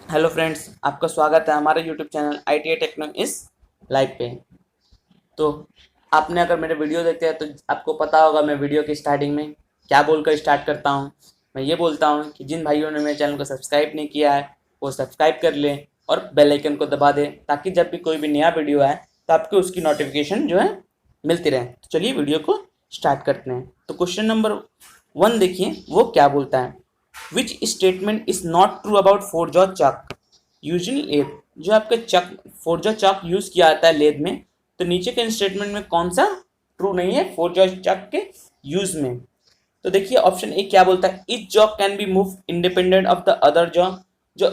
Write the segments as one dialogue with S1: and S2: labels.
S1: Hello friends, आपका स्वागत है हमारे यूट्यूब चैनल ITI टेक्नो इस लाइव पे। तो आपने अगर मेरे वीडियो देखते हैं तो आपको पता होगा मैं वीडियो की स्टार्टिंग में क्या बोलकर स्टार्ट करता हूँ। मैं ये बोलता हूँ कि जिन भाइयों ने मेरे चैनल को सब्सक्राइब नहीं किया है वो सब्सक्राइब कर लें और बेल आइकन को दबा दें, ताकि जब भी कोई भी नया वीडियो आए तो आपको उसकी नोटिफिकेशन जो है मिलती रहे। तो चलिए वीडियो को स्टार्ट करते हैं। तो क्वेश्चन नंबर 1 देखिए वो क्या बोलता है। Which statement is not true about four jaw chuck usually lathe. जो आपका चक फोरजॉ चक यूज किया जाता है लेथ में, तो नीचे के स्टेटमेंट में कौन सा ट्रू नहीं है फोरजॉ चक के यूज में। तो देखिए ऑप्शन ए क्या बोलता है, etch jaw can be move independent of the other jaw. जो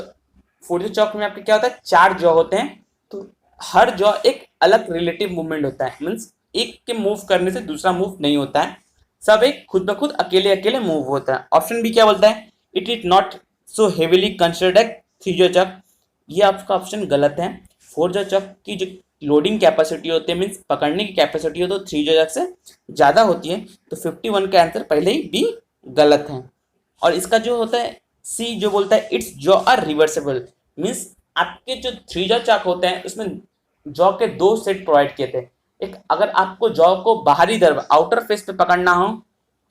S1: फोरजॉ चक में आपके क्या होता है, 4 जॉ होते हैं, तो हर जॉ एक अलग रिलेटिव मूवमेंट होता है। मीन्स एक के मूव करने से दूसरा मूव नहीं होता है, सब एक खुद ब खुद अकेले अकेले मूव होता है। ऑप्शन बी क्या बोलता है, it is not so heavily considered three chuck. ये आपका ऑप्शन गलत है। फोर जो चक की जो लोडिंग कैपेसिटी होती है, मीन्स पकड़ने की कैपेसिटी हो, तो थ्री जो चक से ज़्यादा होती है। तो 51 का आंसर पहले ही बी गलत है। और इसका जो होता है सी जो बोलता है it's jaw are reversible. Means आपके जो थ्री जॉ चक होते हैं उसमें जॉ के 2 सेट प्रोवाइड किए थे। एक अगर आपको जॉ को बाहरी तरफ आउटर फेस पे पकड़ना हो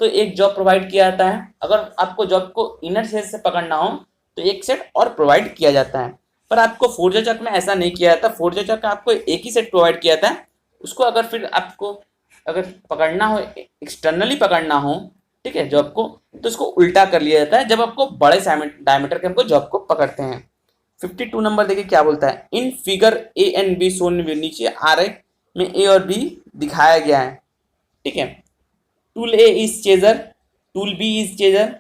S1: तो एक जॉब प्रोवाइड किया जाता है। अगर आपको जॉब को इनर फेस से पकड़ना हो तो एक सेट और प्रोवाइड किया जाता है। पर आपको फोरजा चक में ऐसा नहीं किया जाता। फोरजा चक आपको एक ही सेट प्रोवाइड किया जाता है। उसको अगर फिर आपको अगर पकड़ना हो, एक्सटर्नली पकड़ना हो, ठीक है, जॉब को, तो उसको उल्टा कर लिया जाता है जब आपको बड़े डायमीटर के हमको जॉब को पकड़ते हैं। 52 नंबर देखिए क्या बोलता है, in figure A and be shown नीचे आरेख में ए और बी दिखाया गया है। ठीक है, tool A is chaser, tool B is chaser.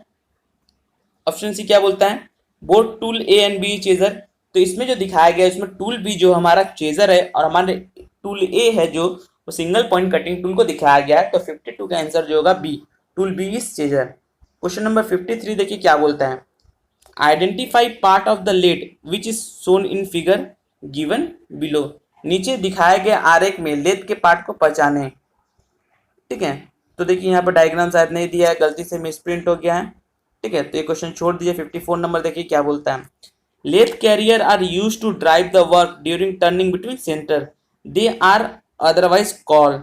S1: Option C क्या बोलता है, both tool A and B chaser. तो इसमें जो दिखाया गया है उसमें टूल बी जो हमारा चेजर है और हमारे टूल ए है जो वो सिंगल पॉइंट कटिंग टूल को दिखाया गया है। तो 52 का आंसर जो होगा B, tool B is chaser. Question number 53 देखिए क्या बोलता है, identify part of the lead which is shown in figure given below. नीचे दिखाए गए आरेख में लेद के पार्ट को पहचाने। ठीक है, तो देखिए यहाँ पर डायग्राम शायद नहीं दिया है, गलती से मिसप्रिंट हो गया है। ठीक है, तो ये क्वेश्चन छोड़ दीजिए। 54 नंबर देखिए क्या बोलता है, lathe carrier are use to drive the work during turning between centre, they are otherwise called.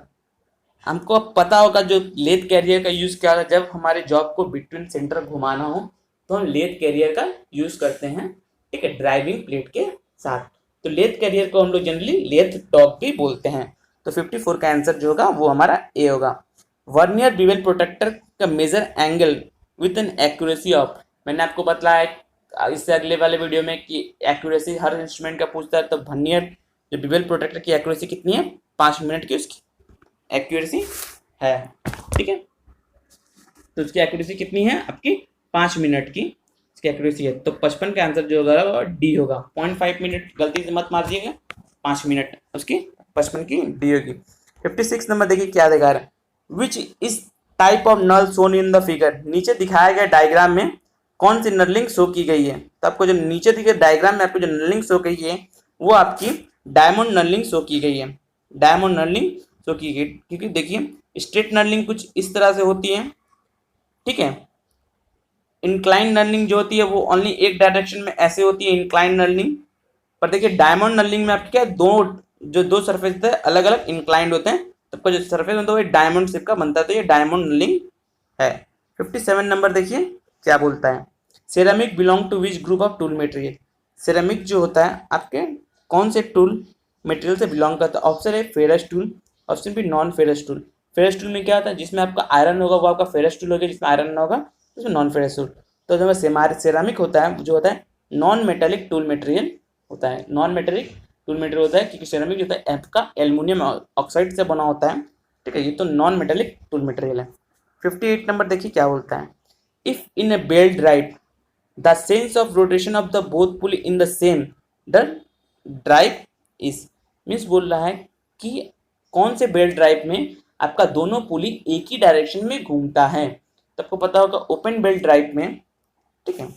S1: हमको अब पता होगा जो लेथ कैरियर का यूज क्या है, जब हमारे जॉब को बिटवीन सेंटर घुमाना हो तो हम लेथ कैरियर का यूज करते हैं। ठीक है, ड्राइविंग प्लेट के साथ। तो लेथ कैरियर को हम लोग जनरली लेथ टॉप भी बोलते हैं। तो 54 का आंसर जो होगा वो हमारा ए होगा। वर्नियर बिवेल प्रोटेक्टर का measure angle with an accuracy of, मैंने आपको बताया इससे अगले वाले वीडियो में कि एक्यूरेसी हर इंस्ट्रूमेंट का पूछता है। तो वर्नियर जो बिवेल प्रोटेक्टर की एक्यूरेसी कितनी है, 5 मिनट की उसकी एक्यूरेसी है। ठीक है, तो उसकी एक्यूरेसी कितनी है आपकी, 5 मिनट की इसकी एक्यूरेसी है। तो 55 का आंसर जो होगा वो डी होगा। 0.5 मिनट गलती से मत मार दिएगा, 5 मिनट उसकी 55 की डी होगी। 56 नंबर देखिए क्या दिखा रहा है, which is type of knurl shown in the figure. नीचे दिखाया गया डायग्राम में कौन सी नलिंग शो की गई है। तो आपको जो नीचे दिखे डायग्राम में आपको जो नलिंग शो की है वो आपकी डायमंड नलिंग शो की गई है। डायमंड नलिंग शो की गई, क्योंकि देखिए स्ट्रेट नलिंग कुछ इस तरह से होती है। ठीक है, इंक्लाइन नर्लिंग जो होती है वो ओनली एक डायरेक्शन में ऐसे होती है इंक्लाइन नर्लिंग। पर देखिए डायमंड नर्लिंग में आपके क्या है, दो सरफेस होते हैं अलग अलग इंक्लाइंड होते हैं, तो आपका जो सरफेस होता है वो डायमंड शेप का बनता है। तो ये डायमंड नर्लिंग है। 57 नंबर देखिए क्या बोलता है, ceramic belong to which group of tool material. Ceramic जो होता है आपके कौन से टूल मटेरियल से बिलोंग करता है। Option A ferrous tool, option B non ferrous tool. Ferrous tool में क्या होता है, जिसमें आपका आयरन होगा वो आपका फेरस टूल होगा, जिसमें आयरन ना होगा उसमें नॉन फेरस टूल। तो जो सेरामिक होता है जो होता है नॉन मेटेलिक टूल मटेरियल होता है। नॉन मेटेलिक टूल मटेरियल होता है क्योंकि सेरामिक जो होता है आपका एल्युमिनियम ऑक्साइड से बना होता है। ठीक है, ये तो नॉन मेटेलिक टूल मटेरियल है। 58 नंबर देखिए क्या बोलता है, if in a belt drive the sense of rotation of the both pulley in the same the drive is. Means बोल रहा है कि कौन से बेल्ट ड्राइव में आपका दोनों पुली एक ही डायरेक्शन में घूमता है। तो आपको पता होगा ओपन बेल्ट ड्राइव में, ठीक है,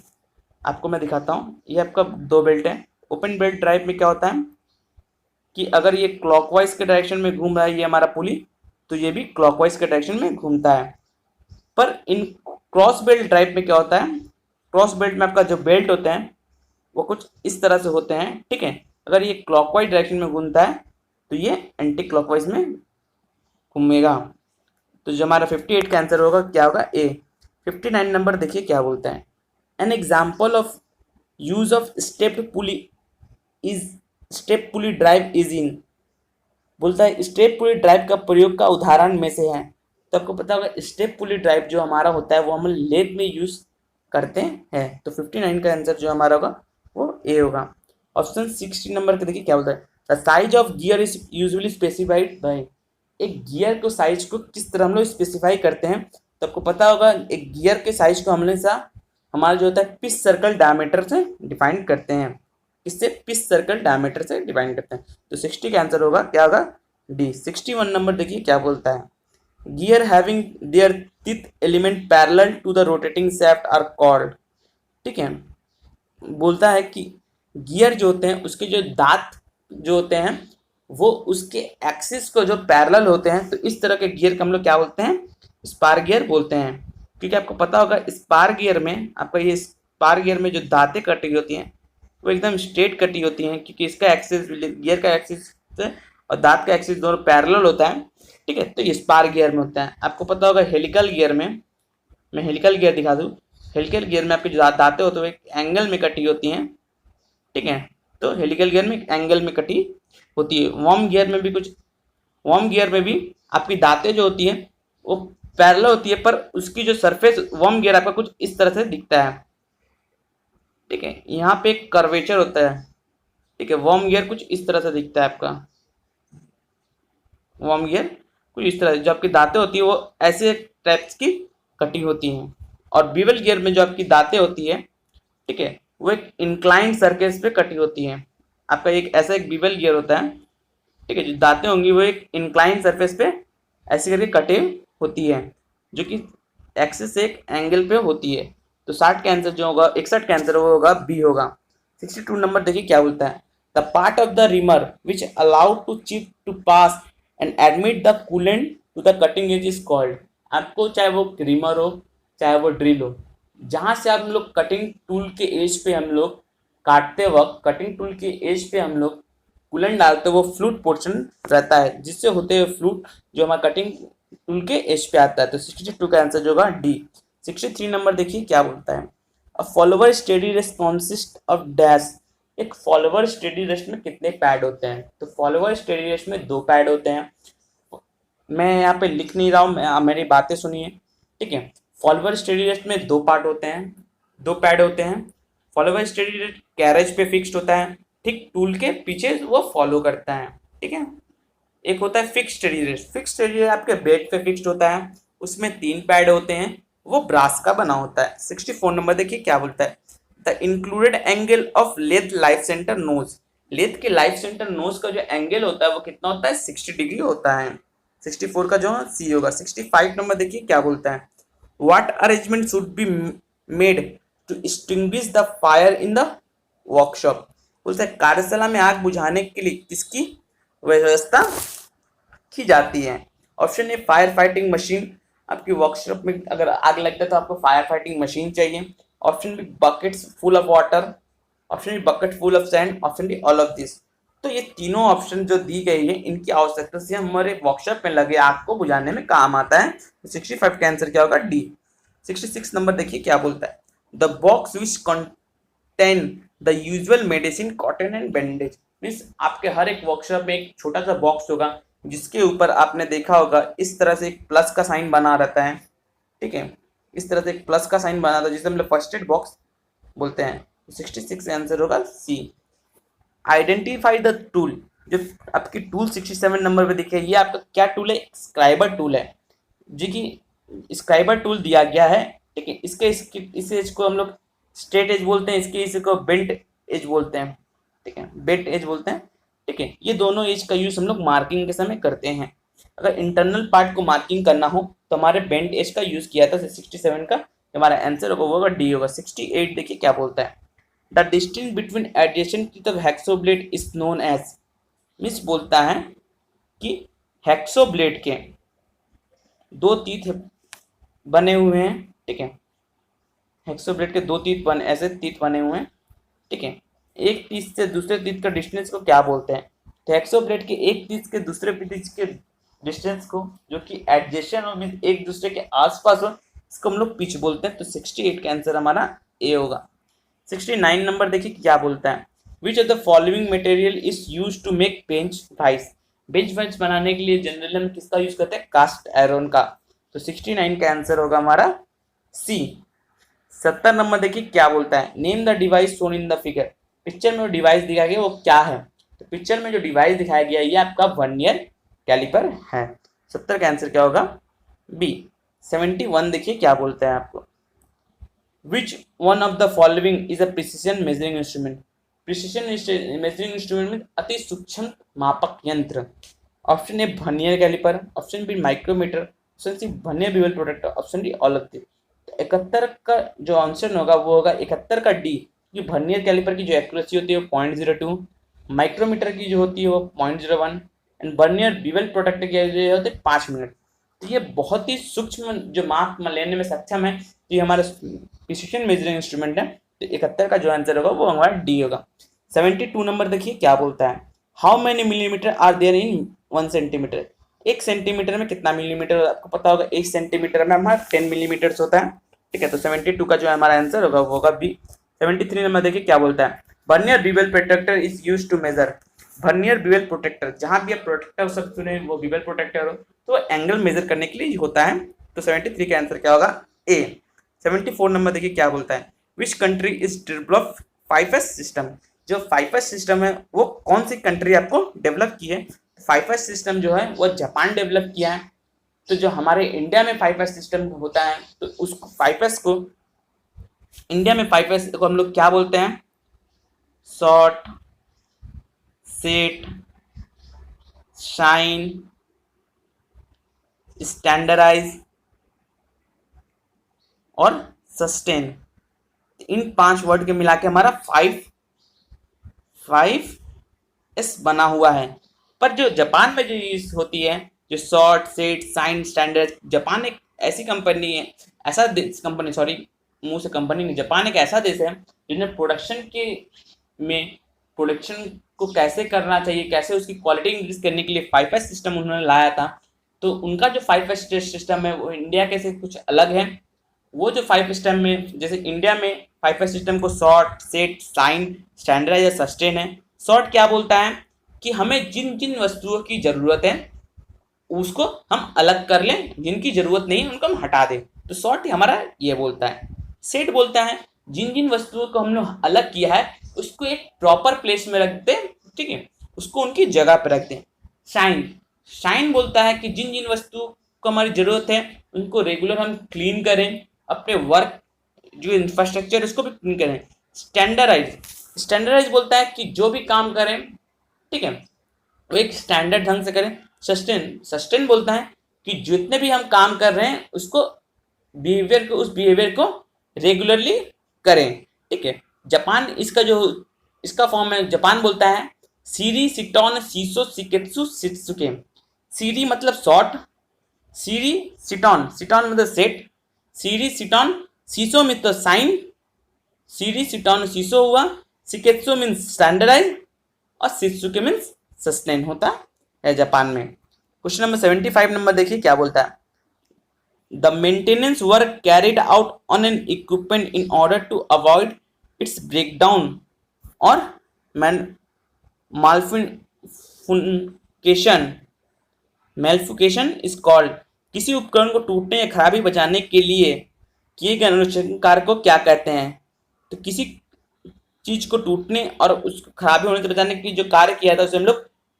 S1: आपको मैं दिखाता हूँ, ये आपका 2 बेल्ट है। ओपन बेल्ट ड्राइव में क्या होता है कि अगर ये क्लॉकवाइज के डायरेक्शन में घूम रहा है ये हमारा पुली, तो ये भी क्लॉकवाइज के डायरेक्शन में घूमता है। पर इन क्रॉस बेल्ट ड्राइव में क्या होता है, क्रॉस बेल्ट में आपका जो बेल्ट होता है वो कुछ इस तरह से होते हैं, ठीक है। अगर ये क्लॉकवाइज डायरेक्शन में घूमता है तो ये एंटी क्लॉकवाइज में घूमेगा। तो जो हमारा 58 का आंसर होगा क्या होगा, ए। 59 नंबर देखिए क्या बोलता है, an example of use of is step pulley drive is in. बोलता है स्टेप पुली ड्राइव का प्रयोग का उदाहरण में से है। तो आपको पता होगा स्टेप पुली ड्राइव जो हमारा होता है वो हम लेथ में यूज करते हैं। तो 59 का आंसर जो हमारा होगा वो ए होगा। ऑप्शन 60 नंबर के देखिए क्या बोलता है, the size of gear is usually specified by. एक गियर को साइज को किस तरह हम लोग स्पेसिफाई करते हैं। तो आपको पता होगा एक गियर के साइज को हमेशा हमारा जो होता है पिच सर्कल डायमीटर से डिफाइन करते हैं। इससे पिच सर्कल डायमीटर से डिफाइन करते हैं। तो 60 का आंसर होगा क्या होगा, डी। 61 नंबर देखिए क्या बोलता है, gear having their teeth element parallel to the rotating shaft are called. ठीक है, बोलता है कि गियर जो होते हैं उसके जो दांत जो होते हैं वो उसके एक्सिस को जो पैरेलल होते हैं, तो इस तरह के गियर को हम लोग क्या बोलते हैं, स्पार गियर बोलते हैं। क्योंकि आपको पता होगा स्पार गियर में आपका ये स्पार गियर में जो दांतें कटी होती हैं वो एकदम स्ट्रेट कटी होती हैं, क्योंकि इसका एक्सिस गियर का एक्सिस और दांत का एक्सिस दोनों पैरेलल होता है। ठीक है, तो ये स्पार गियर में होता है। आपको पता होगा हेलिकल गियर में, मैं हेलिकल गियर दिखा दूँ, हेलिकल गियर में आपकी जो दांतें होती है वो एक एंगल में कटी होती हैं। ठीक है, तो हेलिकल गियर में एंगल में कटी होती है। वर्म गियर में भी वर्म गियर में भी आपकी दांतें जो होती हैं वो पैरेलल होती है, पर उसकी जो सरफेस वर्म गियर आपका कुछ इस तरह से दिखता है। ठीक है, यहाँ पे एक कर्वेचर होता है। ठीक है, वर्म गियर कुछ इस तरह से दिखता है आपका, वर्म गियर कुछ इस तरह से, जो आपकी दांतें होती है वो ऐसे टाइप्स की कटी होती हैं। और बीवल गियर में जो आपकी दांतें होती है, ठीक है, वो एक इंक्लाइंड सरफेस पे कटी होती है। आपका एक ऐसा एक बीवल गियर होता है, ठीक है, जो दांतें होंगी वो एक इंक्लाइंड सरफेस पे ऐसे करके कटे होती है, जो कि एक्सिस से एक एंगल पे होती है। तो 60 का आंसर जो होगा, 61 का आंसर वो होगा बी होगा। 62 नंबर देखिए क्या बोलता है, the part of the reamer which allowed to chip to pass and admit the coolant to the cutting edge is called. आपको चाहे वो रिमर हो चाहे वो ड्रिल हो, जहाँ से हम लोग कटिंग टूल के एज पे हम लोग काटते वक्त कटिंग टूल के एज पे हम लोग कूलेंट डालते वो फ्लूट पोर्शन रहता है, जिससे होते हुए फ्लूट जो हमारा कटिंग टूल के एज पे आता है। तो 62 का आंसर जो होगा डी। 63 नंबर देखिए क्या बोलता है, a follower steady rest consist of dash. एक फॉलोवर स्टेडी रेस्ट में कितने पैड होते हैं। तो फॉलोवर स्टेडी रेस्ट में 2 पैड होते हैं। मैं यहाँ पे लिख नहीं रहा हूँ, मेरी बातें सुनिए। ठीक है, फॉलोवर स्टेडी रेस्ट में 2 पार्ट होते हैं, 2 पैड होते हैं। फॉलोवर स्टेडी रेस्ट कैरेज पे फिक्स्ड होता है, ठीक टूल के पीछे वो फॉलो करता है। ठीक है, एक होता है fixed steady rest. Fixed steady rest आपके बेड पे फिक्स्ड होता है, उसमें 3 पैड होते हैं, वो ब्रास का बना होता है। 64 नंबर देखिए क्या बोलता है, the included angle of lathe live centre nose. Lathe के लाइफ सेंटर नोज का जो एंगल होता है वो कितना होता है, 60 डिग्री होता है। 64 का जो सी होगा। 65 नंबर देखिए क्या बोलता है, what arrangement should be made to extinguish the fire in the workshop. बोलते हैं कार्यशाला में आग बुझाने के लिए किसकी व्यवस्था की जाती है। Option A fire fighting machine, आपकी वर्कशॉप में अगर आग लगता है तो आपको फायर फाइटिंग मशीन चाहिए। Option B buckets full of water, option B bucket full of sand, option D all of this. तो ये तीनों ऑप्शन जो दी गई है इनकी आवश्यकता से हमारे वर्कशॉप में लगे आग को बुझाने में काम आता है। तो 65 का आंसर क्या होगा, डी। 66 नंबर देखिए क्या बोलता है, the box which contain the usual medicine cotton and bandage. Means आपके हर एक वर्कशॉप में एक छोटा सा बॉक्स होगा जिसके ऊपर आपने देखा होगा इस तरह से एक प्लस का साइन बना रहता है। ठीक है, इस तरह से एक प्लस का साइन बना था जिसे हम लोग फर्स्ट एड बॉक्स बोलते हैं। 66 आंसर होगा सी। Identify the tool. जो आपकी टूल 67 नंबर पे दिखे, ये आपका क्या टूल है, स्क्राइबर टूल है, जो कि स्क्राइबर टूल दिया गया है। ठीक है, इस एज को हम लोग स्ट्रेट एज बोलते हैं, इसके इसको बेंट एज बोलते हैं। ठीक है, बेंट एज बोलते हैं। ठीक है, ये दोनों एज का यूज हम लोग मार्किंग के समय करते हैं। अगर इंटरनल पार्ट को मार्किंग करना हो तो हमारे बेंट एज का यूज किया था। 67 का हमारा आंसर होगा वो होगा डी होगा। 68 देखिए क्या बोलता है, the distance between adjacent teeth of hacksaw blade is known as. Means बोलता है कि हेक्सो ब्लेड के 2 टीथ बने हुए हैं। ठीक है, हेक्सो ब्लेड के 2 टीथ ऐसे टीथ बने हुए हैं। ठीक है। एक तीस से दूसरे तीस का डिस्टेंस को क्या बोलते हैं? तो एक्सोप्लेट के एक तीस के दूसरे तीस के डिस्टेंस को, जो कि एडजेसेंट हो, मीन एक दूसरे के आसपास हो, इसको हम लोग पिच बोलते हैं। तो 68 का आंसर हमारा ए होगा। 69 नंबर देखिए क्या बोलता है, which of the following material is use to make bench vice. Bench vice बनाने के लिए जनरली हम किसका यूज करते हैं? कास्ट आयरन का। तो 69 का आंसर होगा हमारा सी। 70 नंबर देखिए क्या बोलता है, name the device shown in the figure. Picture में जो डिवाइस दिखाया गया वो क्या है? तो पिक्चर में जो डिवाइस दिखाया गया ये आपका वर्नियर कैलिपर है। 70 का आंसर क्या होगा? बी। 71 देखिए क्या बोलता है आपको, which one of the following is a precision measuring instrument. Precision measuring instrument में अति सूक्ष्म मापक यंत्र। Option a vernier calliper, option b micrometer, option c vernier bevel protractor, option D all of this. 71 का जो आंसर होगा वो होगा 71 का डी। ये वर्नियर कैलिपर की जो एक्यूरेसी होती है वो 0.02, माइक्रोमीटर की जो होती है वो 0.01 एंड वर्नियर बीवल प्रोटेक्टर की जो होते हैं 5 मिनट। तो ये बहुत ही सूक्ष्म जो माप लेने में सक्षम है, तो ये हमारा प्रिसिशन मेजरिंग इंस्ट्रूमेंट है। तो 71 का जो आंसर होगा वो हमारा डी होगा। 72 नंबर देखिए क्या बोलता है, how many millimetre are there in 1 centimetre. 1 centimetre में कितना मिलीमीटर आपको पता होगा? 1 सेंटीमीटर में हमारा 10 मिलीमीटर होता है, ठीक है। तो 72 का जो हमारा आंसर होगा वो होगा बी। 73 नंबर देखिए क्या बोलता है, vernier bevel protractor is use to measure. Vernier bevel protractor, जहां भी आप प्रोटेक्टर शब्द सुने वो बीवल प्रोटेक्टर हो, तो एंगल मेजर करने के लिए होता है। तो 73 का आंसर क्या होगा? ए। 74 नंबर देखिए क्या बोलता है, which country is develop 5S system. जो 5S सिस्टम है वो कौन सी कंट्री आपको डेवलप की है? 5S सिस्टम जो है वो जापान डेवलप किया है। तो जो हमारे इंडिया में 5S सिस्टम होता है, तो उसको 5S को इंडिया में 5S को हम लोग क्या बोलते हैं? शॉर्ट, सेट, शाइन, स्टैंडर्डाइज और सस्टेन। इन 5 वर्ड के मिला के हमारा 5S बना हुआ है। पर जो जापान में जो यूज होती है, जो short, set, shine, standard, Japan एक ऐसी कंपनी है, ऐसा कंपनी, सॉरी मुंह से कंपनी नहीं, जापान एक ऐसा देश है जिन्हें प्रोडक्शन को कैसे करना चाहिए, कैसे उसकी क्वालिटी इंक्रीज करने के लिए 5S सिस्टम उन्होंने लाया था। तो उनका जो 5S सिस्टम है वो इंडिया के से कुछ अलग है। वो जो 5 सिस्टम में, जैसे इंडिया में 5S सिस्टम को शॉर्ट, सेट, शाइन, स्टैंडर्डाइज या सस्टेन है। शॉर्ट क्या बोलता है कि हमें जिन जिन वस्तुओं की जरूरत है उसको हम अलग कर लें, जिनकी जरूरत नहीं उनको हम हटा दें। तो शॉर्ट हमारा ये बोलता है। सेट बोलता है जिन जिन वस्तुओं को हमने अलग किया है उसको एक प्रॉपर प्लेस में रख दें, ठीक है, उसको उनकी जगह पर रख दें। शाइन बोलता है कि जिन जिन वस्तुओं को हमारी जरूरत है उनको रेगुलर हम क्लीन करें, अपने वर्क जो इंफ्रास्ट्रक्चर उसको भी क्लीन करें। स्टैंडर्डाइज बोलता है कि जो भी काम करें, ठीक है, वो एक स्टैंडर्ड ढंग से करें। सस्टेन बोलता है कि जितने भी हम काम कर रहे हैं उसको उस बिहेवियर को रेगुलरली करें, ठीक है। जापान इसका फॉर्म है, जापान बोलता है सीरी, सिटॉन, सीसो, सिकेत्सु, शित्सुके। सीरी मतलब शॉर्ट, सीरी, सिटॉन मतलब सेट, सीरी, सिटॉन, सीसो मतलब साइन, सीरी, सिटॉन, सीसो हुआ, सिकेत्सु मीन्स स्टैंडर्डाइज और शित्सुके मीन्स सस्टेन होता है जापान में। क्वेश्चन नंबर 75 नंबर देखिए क्या बोलता है, the maintenance work carried out on an equipment in order to avoid its breakdown और मैल्फिकेशन इज कॉल्ड। किसी उपकरण को टूटने या खराबी बचाने के लिए किए गए अनुष्ठान कार्य को क्या कहते हैं? तो किसी चीज को टूटने और उसको खराबी होने से बचाने के लिए जो कार्य किया था उसे हम लोग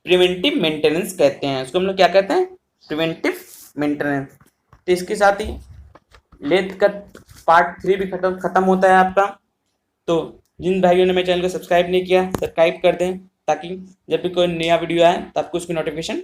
S1: प्रिवेंटिव मेंटेनेंस कहते हैं। उसको हम लोग क्या कहते हैं? Preventive maintenance. तो इसके साथ ही लेथ का पार्ट 3 भी खत्म होता है आपका। तो जिन भाइयों ने मेरे चैनल को सब्सक्राइब नहीं किया, सब्सक्राइब कर दें ताकि जब भी कोई नया वीडियो आए तो आपको उसकी नोटिफिकेशन